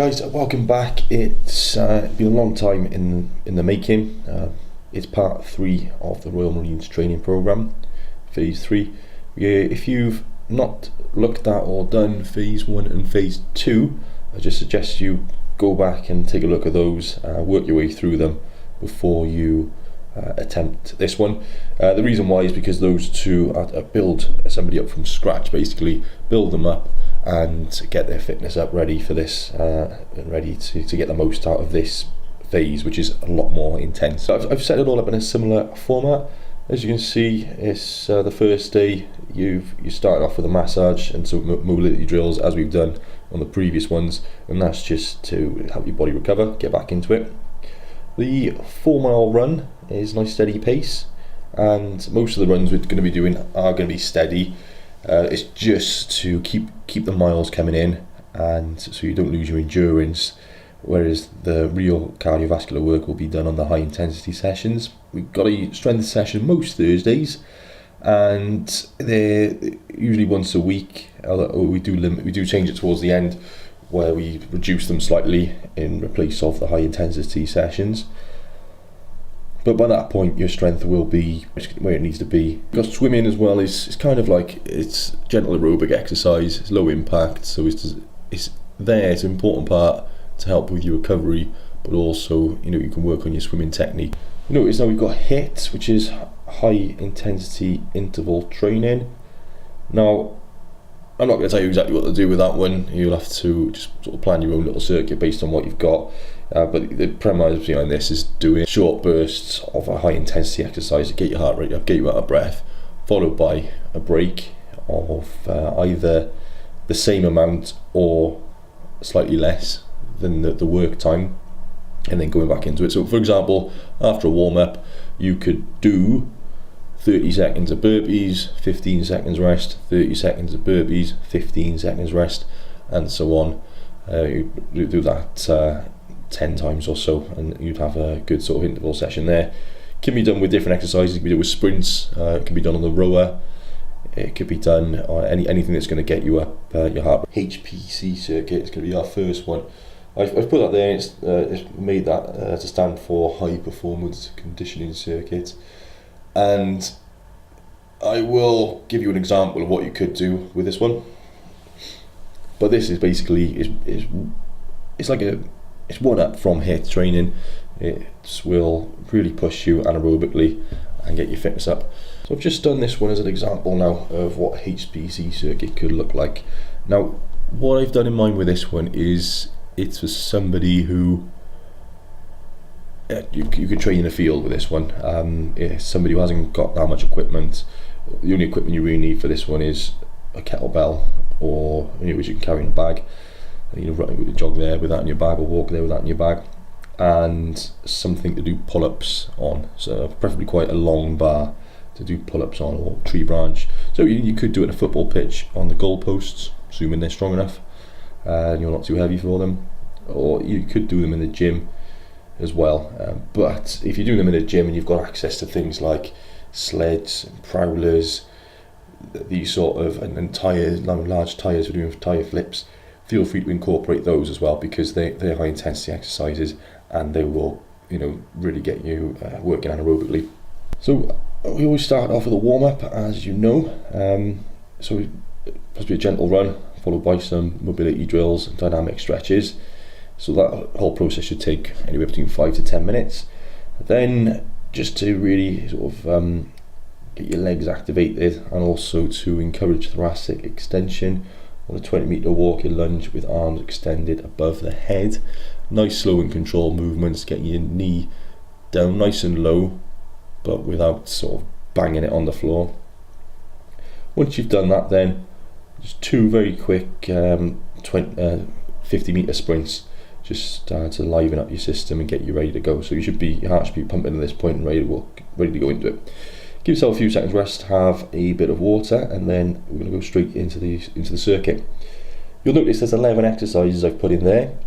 guys, welcome back. It's been a long time in the making. It's part 3 of the Royal Marines training programme, phase 3. If you've not looked at or done phase 1 and phase 2, I just suggest you go back and take a look at those, work your way through them before you attempt this one. The reason why is because those two are build somebody up from scratch, basically build them up and get their fitness up ready for this, and ready to get the most out of this phase, which is a lot more intense. So I've set it all up in a similar format. As you can see, it's the first day. You start off with a massage and some mobility drills, as we've done on the previous ones, and that's just to help your body recover, get back into it. The 4-mile run is a nice steady pace, and most of the runs we're going to be doing are going to be steady. It's just to keep the miles coming in, and so you don't lose your endurance, whereas the real cardiovascular work will be done on the high intensity sessions. We've got a strength session most Thursdays, and they're usually once a week. We do change it towards the end, where we reduce them slightly in replace of the high intensity sessions. But by that point, your strength will be where it needs to be. Because swimming as well is kind of like, it's gentle aerobic exercise. It's low impact, so it's there. It's an important part to help with your recovery, but also you can work on your swimming technique. Notice now we've got HIIT, which is high intensity interval training. Now, I'm not going to tell you exactly what to do with that one. You'll have to just sort of plan your own little circuit based on what you've got. But the premise behind this is doing short bursts of a high intensity exercise to get your heart rate up, get you out of breath, followed by a break of either the same amount or slightly less than the work time, and then going back into it. So for example, after a warm-up, you could do 30 seconds of burpees, 15 seconds rest, 30 seconds of burpees, 15 seconds rest, and so on. You do that 10 times or so, and you'd have a good sort of interval session there. Can be done with different exercises. It can be done with sprints, it can be done on the rower, it could be done on anything that's going to get you up your heart. HPC Circuit is going to be our first one. I've put that there. It's made that to stand for High Performance Conditioning Circuit, and I will give you an example of what you could do with this one. But this is basically it's one up from HIIT training. It will really push you anaerobically and get your fitness up. So I've just done this one as an example now of what HPC Circuit could look like. Now, what I've done in mind with this one is it's for somebody who you can train in the field with this one. Somebody who hasn't got that much equipment. The only equipment you really need for this one is a kettlebell, or which you can carry in a bag. Jog there with that in your bag, or walk there with that in your bag, and something to do pull-ups on. So preferably quite a long bar to do pull-ups on, or tree branch. So you could do it in a football pitch on the goalposts, assuming they're strong enough and you're not too heavy for them, or you could do them in the gym as well. But if you do them in a gym and you've got access to things like sleds, and prowlers, these sort of, and tires, large tires for doing tire flips, feel free to incorporate those as well, because they're high intensity exercises and they will really get you working anaerobically. So we always start off with a warm-up, as you know. So it must be a gentle run followed by some mobility drills and dynamic stretches. So that whole process should take anywhere between 5 to 10 minutes. Then just to really sort of get your legs activated, and also to encourage thoracic extension on a 20-meter walking lunge with arms extended above the head. Nice slow and controlled movements, getting your knee down nice and low, but without sort of banging it on the floor. Once you've done that, then just 2 very quick 50-meter sprints, just to liven up your system and get you ready to go. So your heart should be pumping at this point and ready to go into it. Give yourself a few seconds rest, have a bit of water, and then we're going to go straight into the circuit. You'll notice there's 11 exercises I've put in there.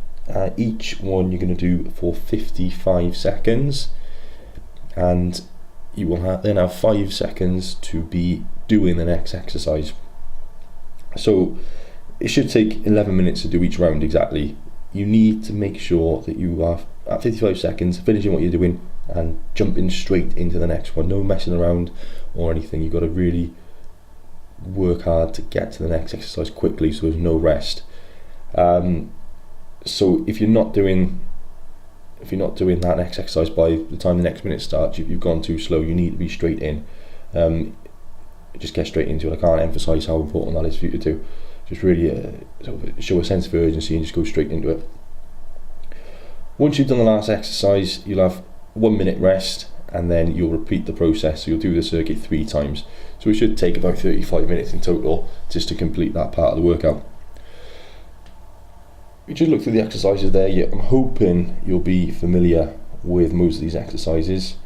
Each one you're going to do for 55 seconds, and you will then have 5 seconds to be doing the next exercise. So it should take 11 minutes to do each round exactly. you need to make sure that you are at 55 seconds finishing what you're doing and jumping straight into the next one. No messing around or anything. You've got to really work hard to get to the next exercise quickly, so there's no rest. So if you're not doing that next exercise by the time the next minute starts, you've gone too slow. You need to be straight in. Just get straight into it. I can't emphasize how important that is for you to do. Just really sort of show a sense of urgency and just go straight into it. Once you've done the last exercise, you'll have 1 minute rest, and then you'll repeat the process. So you'll do the circuit 3 times. So it should take about 35 minutes in total just to complete that part of the workout. You just look through the exercises there. I'm hoping you'll be familiar with most of these exercises.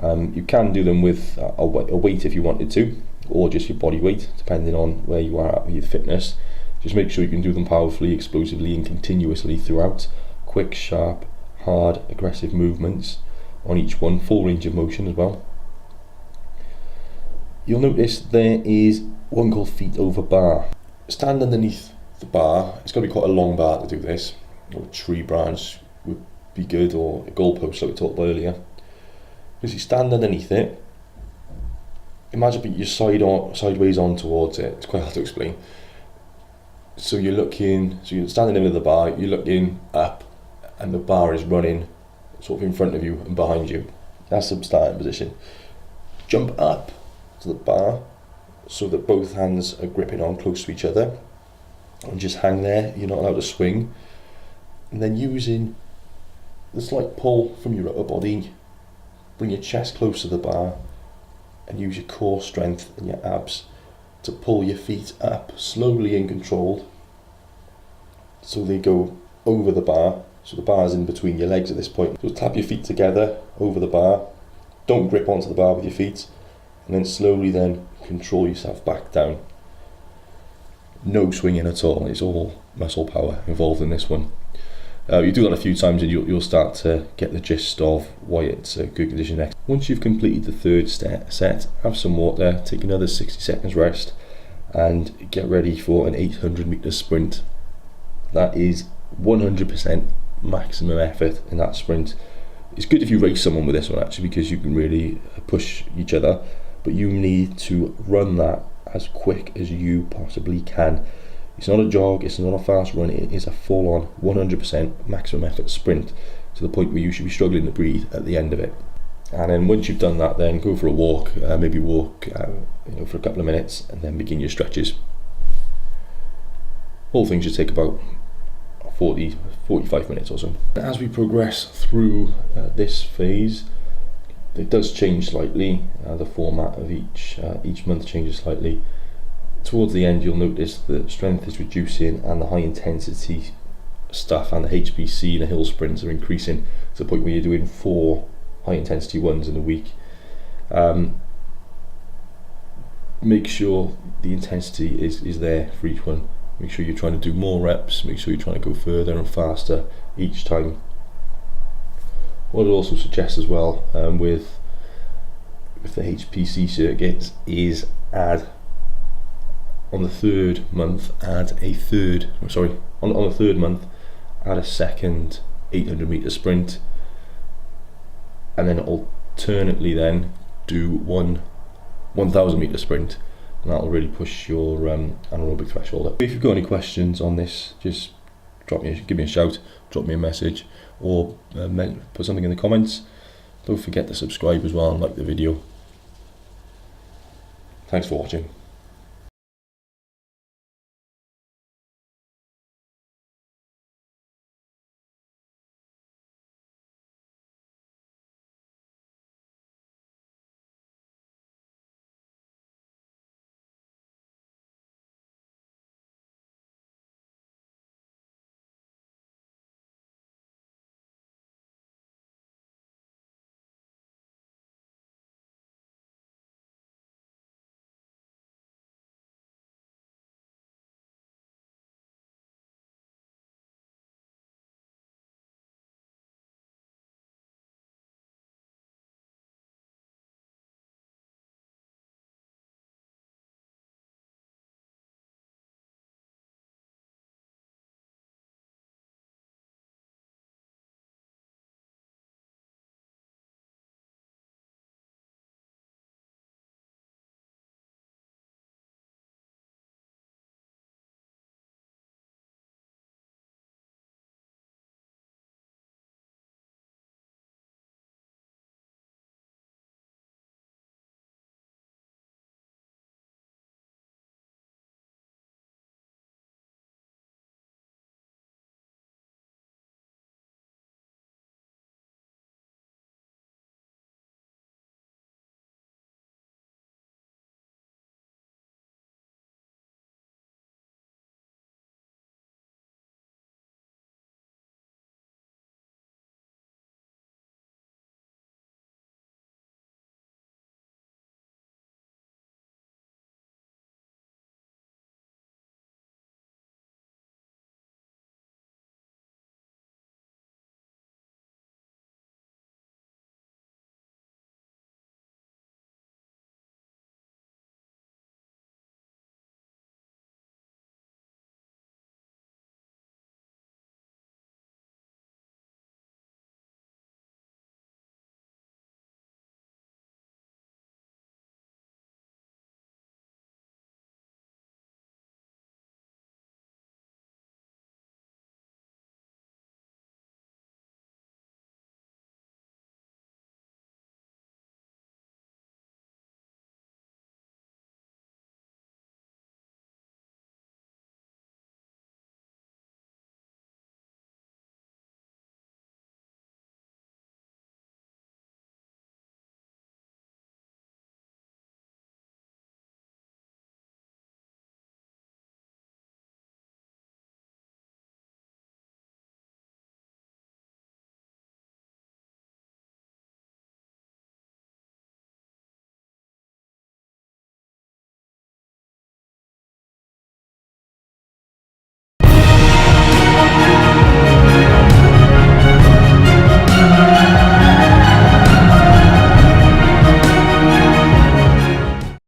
You can do them with a weight if you wanted to, or just your body weight, depending on where you are at with your fitness. Just make sure you can do them powerfully, explosively and continuously throughout. Quick, sharp, hard, aggressive movements on each one, full range of motion as well. You'll notice there is one called feet over bar. Stand underneath the bar. It's got to be quite a long bar to do this. A tree branch would be good, or a goalpost like we talked about earlier. As you stand underneath it, imagine putting your sideways on towards it. It's quite hard to explain. So you're standing in the middle of the bar, you're looking up, and the bar is running sort of in front of you and behind you. That's the starting position. Jump up to the bar so that both hands are gripping on close to each other, and just hang there. You're not allowed to swing. And then using the slight pull from your upper body, bring your chest close to the bar and use your core strength and your abs to pull your feet up slowly and controlled, so they go over the bar. So the bar is in between your legs at this point. So tap your feet together over the bar. Don't grip onto the bar with your feet, and then slowly then control yourself back down. No swinging at all. It's all muscle power involved in this one. You do that a few times and you'll start to get the gist of why it's a good condition next. Once you've completed the third set, have some water, take another 60 seconds rest, and get ready for an 800 meter sprint. That is 100% maximum effort in that sprint. It's good if you race someone with this one actually, because you can really push each other, but you need to run that as quick as you possibly can. It's not a jog, it's not a fast run, it is a full-on 100% maximum effort sprint, to the point where you should be struggling to breathe at the end of it. And then once you've done that, then go for a walk, maybe walk for a couple of minutes, and then begin your stretches. All things should take about 45 minutes or so. As we progress through this phase, it does change slightly. The format of each month changes slightly. Towards the end, you'll notice that strength is reducing and the high intensity stuff and the HPC and the hill sprints are increasing to the point where you're doing 4 high intensity ones in a week. Make sure the intensity is there for each one. Make sure you're trying to do more reps, make sure you're trying to go further and faster each time. What I'd also suggest as well with the HPC circuit is on the third month add a second 800 meter sprint, and then alternately then do 1000 meter sprint, and that'll really push your anaerobic threshold up. If you've got any questions on this, just give me a shout, drop me a message, or put something in the comments. Don't forget to subscribe as well and like the video. Thanks for watching.